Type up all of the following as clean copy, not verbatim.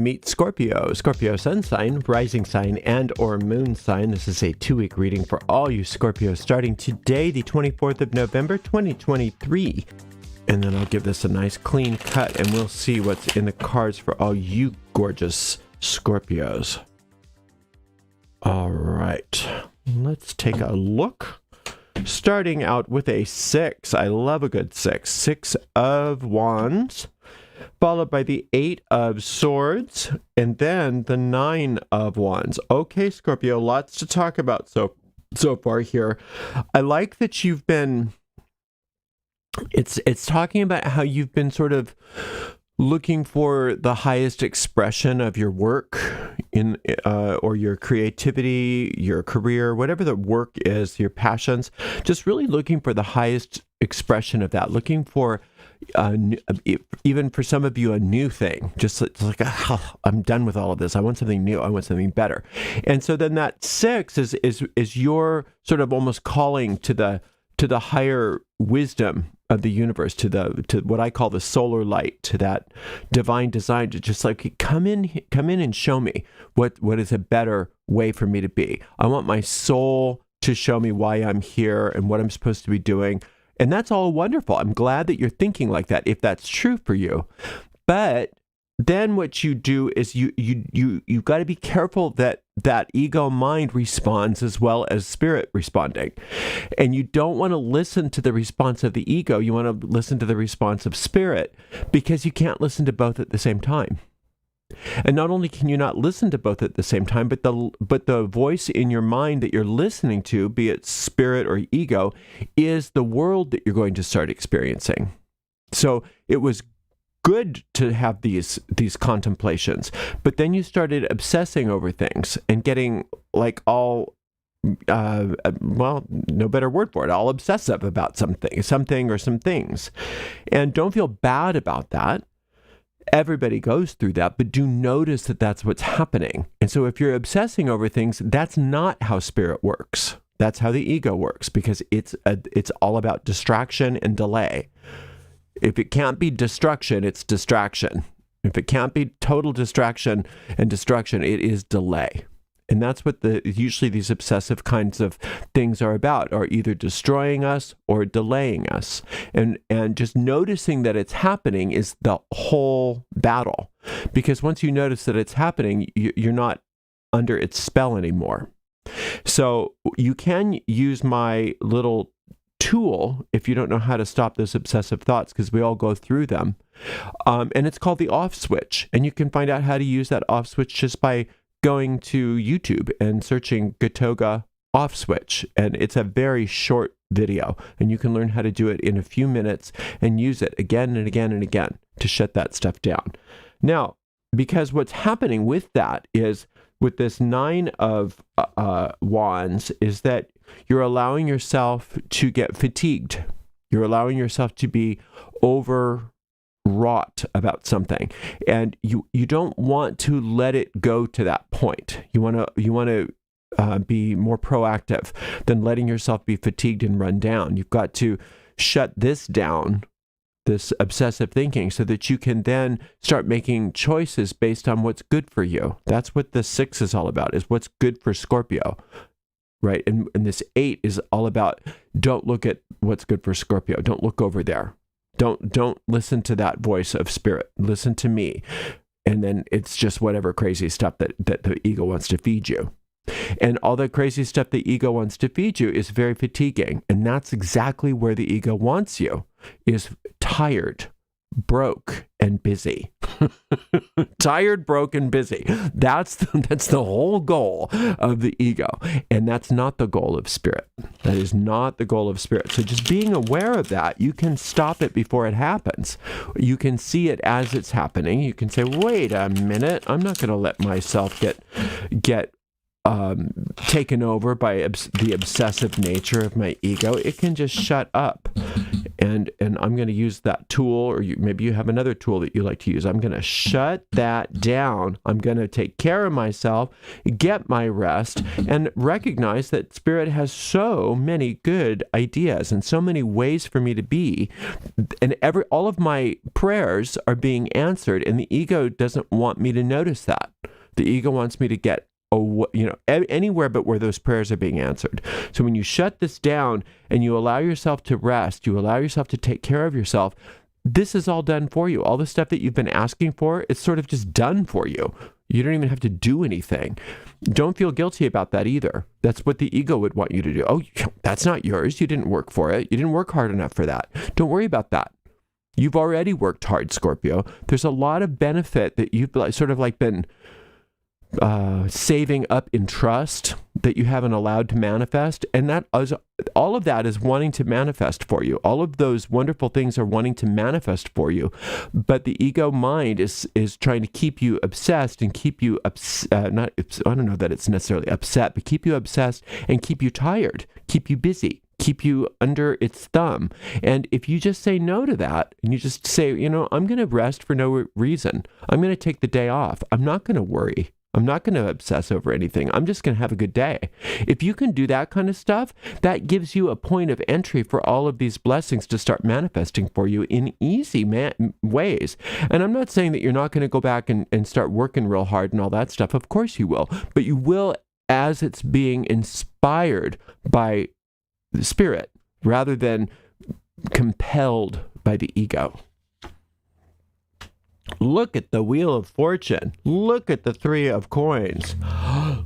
we meet Scorpio. Scorpio sun sign, rising sign, and or moon sign. This is a 2-week reading for all you Scorpios starting today, the 24th of November, 2023. And then I'll give this a nice clean cut and we'll see what's in the cards for all you gorgeous Scorpios. All right, let's take a look. Starting out with a 6. I love a good 6. 6 of Wands, followed by the 8 of Swords, and then the 9 of Wands. Okay, Scorpio, lots to talk about so far here. I like that you've been, it's talking about how you've been sort of looking for the highest expression of your work in or your creativity, your career, whatever the work is, your passions, just really looking for the highest expression of that, looking for even for some of you a new thing, just like I'm done with all of this, I want something new, I want something better. And so then that 6 is your sort of almost calling to the higher wisdom of the universe, to what I call the solar light, to that divine design, to just like come in and show me what is a better way for me to be. I want my soul to show me why I'm here and what I'm supposed to be doing. And that's all wonderful. I'm glad that you're thinking like that, if that's true for you. But then what you do is you've got to be careful that ego mind responds as well as spirit responding. And you don't want to listen to the response of the ego. You want to listen to the response of spirit, because you can't listen to both at the same time. And not only can you not listen to both at the same time, but the voice in your mind that you're listening to, be it spirit or ego, is the world that you're going to start experiencing. So it was good to have these contemplations, but then you started obsessing over things and getting like all well, no better word for it, all obsessive about something or some things. And don't feel bad about that. Everybody goes through that, but do notice that that's what's happening. And so if you're obsessing over things, that's not how spirit works. That's how the ego works, because it's all about distraction and delay. If it can't be destruction, it's distraction. If it can't be total distraction and destruction, it is delay. And that's what usually these obsessive kinds of things are about, are either destroying us or delaying us. And just noticing that it's happening is the whole battle. Because once you notice that it's happening, you're not under its spell anymore. So you can use my little tool if you don't know how to stop those obsessive thoughts, because we all go through them. And it's called the off switch. And you can find out how to use that off switch just by going to YouTube and searching Gatoga off switch. And it's a very short video, and you can learn how to do it in a few minutes and use it again and again and again to shut that stuff down. Now, because what's happening with that is, with this 9 of Wands, is that you're allowing yourself to get fatigued. You're allowing yourself to be overwrought about something, and you don't want to let it go to that point. You want to be more proactive than letting yourself be fatigued and run down. You've got to shut this down, this obsessive thinking, so that you can then start making choices based on what's good for you. That's what the 6 is all about, is what's good for Scorpio, right? And this 8 is all about, don't look at what's good for Scorpio. Don't look over there. Don't listen to that voice of spirit. Listen to me. And then it's just whatever crazy stuff that the ego wants to feed you. And all the crazy stuff the ego wants to feed you is very fatiguing. And that's exactly where the ego wants you, is tired, broke, and busy. Tired, broke, and busy. That's the whole goal of the ego. And that's not the goal of spirit. That is not the goal of spirit. So just being aware of that, you can stop it before it happens. You can see it as it's happening. You can say, wait a minute, I'm not going to let myself get taken over by the obsessive nature of my ego. It can just shut up. And I'm going to use that tool, or maybe you have another tool that you like to use. I'm going to shut that down. I'm going to take care of myself, get my rest, and recognize that Spirit has so many good ideas and so many ways for me to be. And all of my prayers are being answered, and the ego doesn't want me to notice that. The ego wants me to get anywhere but where those prayers are being answered. So when you shut this down and you allow yourself to rest, you allow yourself to take care of yourself, this is all done for you. All the stuff that you've been asking for, it's sort of just done for you. You don't even have to do anything. Don't feel guilty about that either. That's what the ego would want you to do. Oh, that's not yours. You didn't work for it. You didn't work hard enough for that. Don't worry about that. You've already worked hard, Scorpio. There's a lot of benefit that you've sort of like been saving up in trust that you haven't allowed to manifest. And all of that is wanting to manifest for you. All of those wonderful things are wanting to manifest for you. But the ego mind is trying to keep you obsessed and keep you, I don't know that it's necessarily upset, but keep you obsessed and keep you tired, keep you busy, keep you under its thumb. And if you just say no to that, and you just say, I'm going to rest for no reason. I'm going to take the day off. I'm not going to worry. I'm not going to obsess over anything. I'm just going to have a good day. If you can do that kind of stuff, that gives you a point of entry for all of these blessings to start manifesting for you in easy ways. And I'm not saying that you're not going to go back and start working real hard and all that stuff. Of course you will. But you will as it's being inspired by the Spirit rather than compelled by the ego. Look at the Wheel of Fortune. Look at the Three of Coins.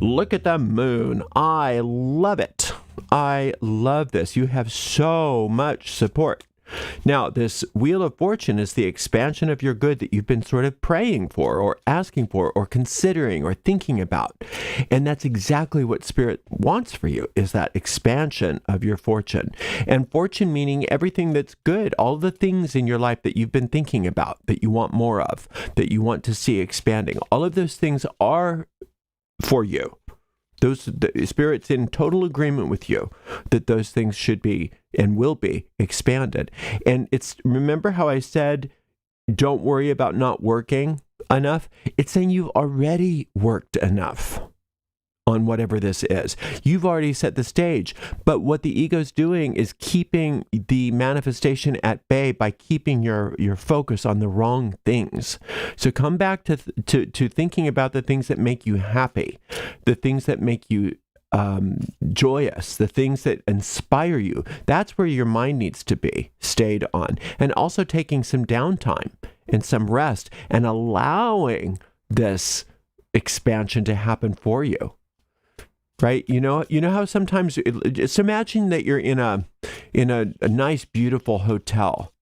Look at the moon. I love it. I love this. You have so much support. Now, this Wheel of Fortune is the expansion of your good that you've been sort of praying for or asking for or considering or thinking about. And that's exactly what Spirit wants for you, is that expansion of your fortune. And fortune meaning everything that's good, all the things in your life that you've been thinking about, that you want more of, that you want to see expanding. All of those things are for you. The Spirit's in total agreement with you that those things should be and will be expanded. And remember how I said, don't worry about not working enough? It's saying you've already worked enough on whatever this is. You've already set the stage. But what the ego's doing is keeping the manifestation at bay by keeping your focus on the wrong things. So come back to thinking about the things that make you happy, the things that make you joyous, the things that inspire you. That's where your mind needs to be stayed on. And also taking some downtime and some rest and allowing this expansion to happen for you. Right? You know how sometimes just imagine that you're in a nice, beautiful hotel.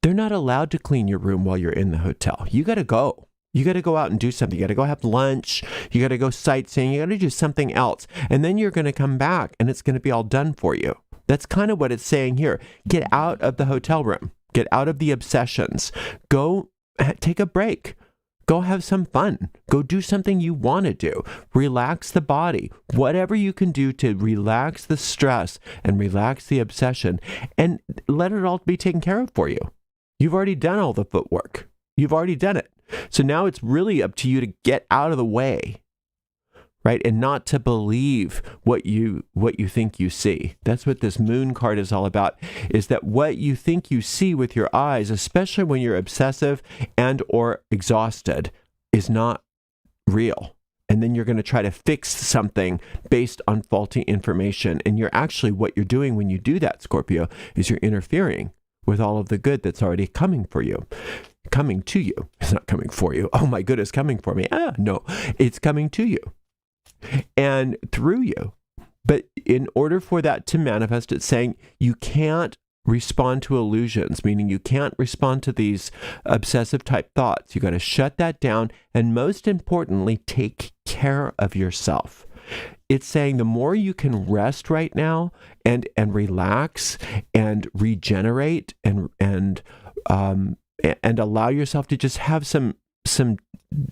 They're not allowed to clean your room while you're in the hotel. You got to go. You got to go out and do something. You got to go have lunch. You got to go sightseeing. You got to do something else. And then you're going to come back and it's going to be all done for you. That's kind of what it's saying here. Get out of the hotel room. Get out of the obsessions. Go take a break. Go have some fun. Go do something you want to do. Relax the body. Whatever you can do to relax the stress and relax the obsession and let it all be taken care of for you. You've already done all the footwork. You've already done it. So now it's really up to you to get out of the way, right? And not to believe what you think you see. That's what this moon card is all about, is that what you think you see with your eyes, especially when you're obsessive and or exhausted, is not real. And then you're going to try to fix something based on faulty information. And what you're doing when you do that, Scorpio, is you're interfering with all of the good that's already coming to you. It's not coming for you. Oh my goodness, coming for me. No, it's coming to you and through you. But in order for that to manifest, it's saying you can't respond to illusions, meaning you can't respond to these obsessive type thoughts. You got to shut that down. And most importantly, take care of yourself. It's saying the more you can rest right now and relax and regenerate and allow yourself to just have some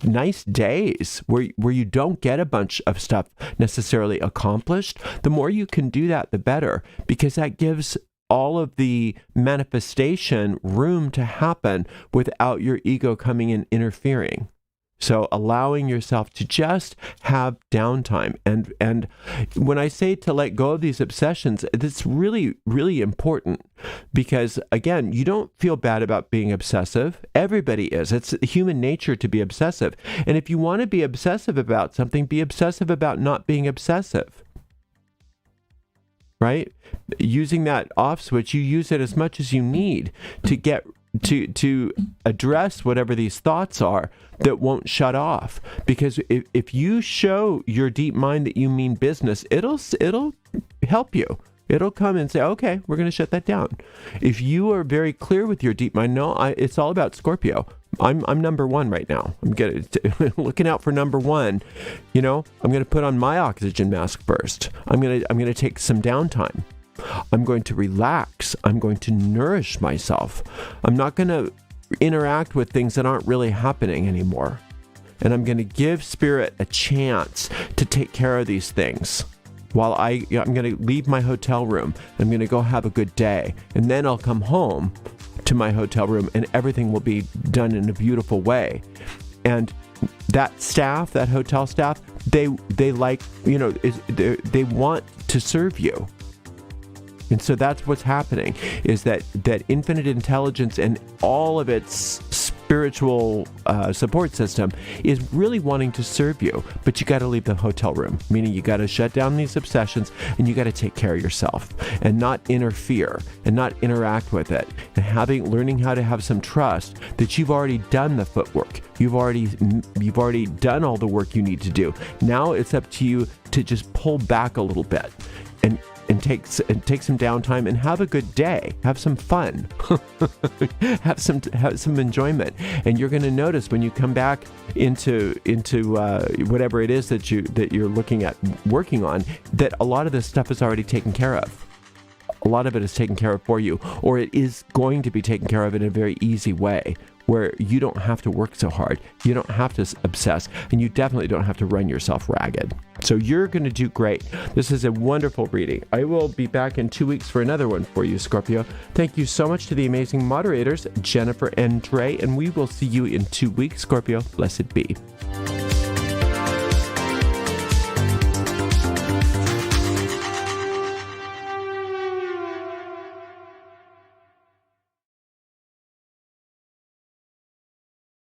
nice days where you don't get a bunch of stuff necessarily accomplished, the more you can do that, the better, because that gives all of the manifestation room to happen without your ego coming in interfering. So allowing yourself to just have downtime. And when I say to let go of these obsessions, it's really, really important because, again, you don't feel bad about being obsessive. Everybody is. It's human nature to be obsessive. And if you want to be obsessive about something, be obsessive about not being obsessive. Right? Using that off switch, you use it as much as you need to get to address whatever these thoughts are that won't shut off. Because if you show your deep mind that you mean business, it'll help you. It'll come and say, okay, we're going to shut that down. If you are very clear with your deep mind, it's all about Scorpio. I'm number one right now. I'm looking out for number one. I'm going to put on my oxygen mask first. I'm going to take some downtime. I'm going to relax. I'm going to nourish myself. I'm not going to interact with things that aren't really happening anymore. And I'm going to give spirit a chance to take care of these things. While I'm going to leave my hotel room, I'm going to go have a good day. And then I'll come home to my hotel room and everything will be done in a beautiful way. And that hotel staff, they like, they want to serve you. And so that's what's happening, is that infinite intelligence and all of its spiritual support system is really wanting to serve you. But you got to leave the hotel room, meaning you got to shut down these obsessions and you got to take care of yourself and not interfere and not interact with it. And learning how to have some trust that you've already done the footwork. You've already done all the work you need to do. Now it's up to you to just pull back a little bit and take some downtime and have a good day. Have some fun. have some enjoyment. And you're going to notice when you come back into whatever it is that you're looking at working on, that a lot of this stuff is already taken care of. A lot of it is taken care of for you, or it is going to be taken care of in a very easy way, where you don't have to work so hard, you don't have to obsess, and you definitely don't have to run yourself ragged. So you're going to do great. This is a wonderful reading. I will be back in 2 weeks for another one for you, Scorpio. Thank you so much to the amazing moderators, Jennifer and Dre, and we will see you in 2 weeks, Scorpio. Blessed be.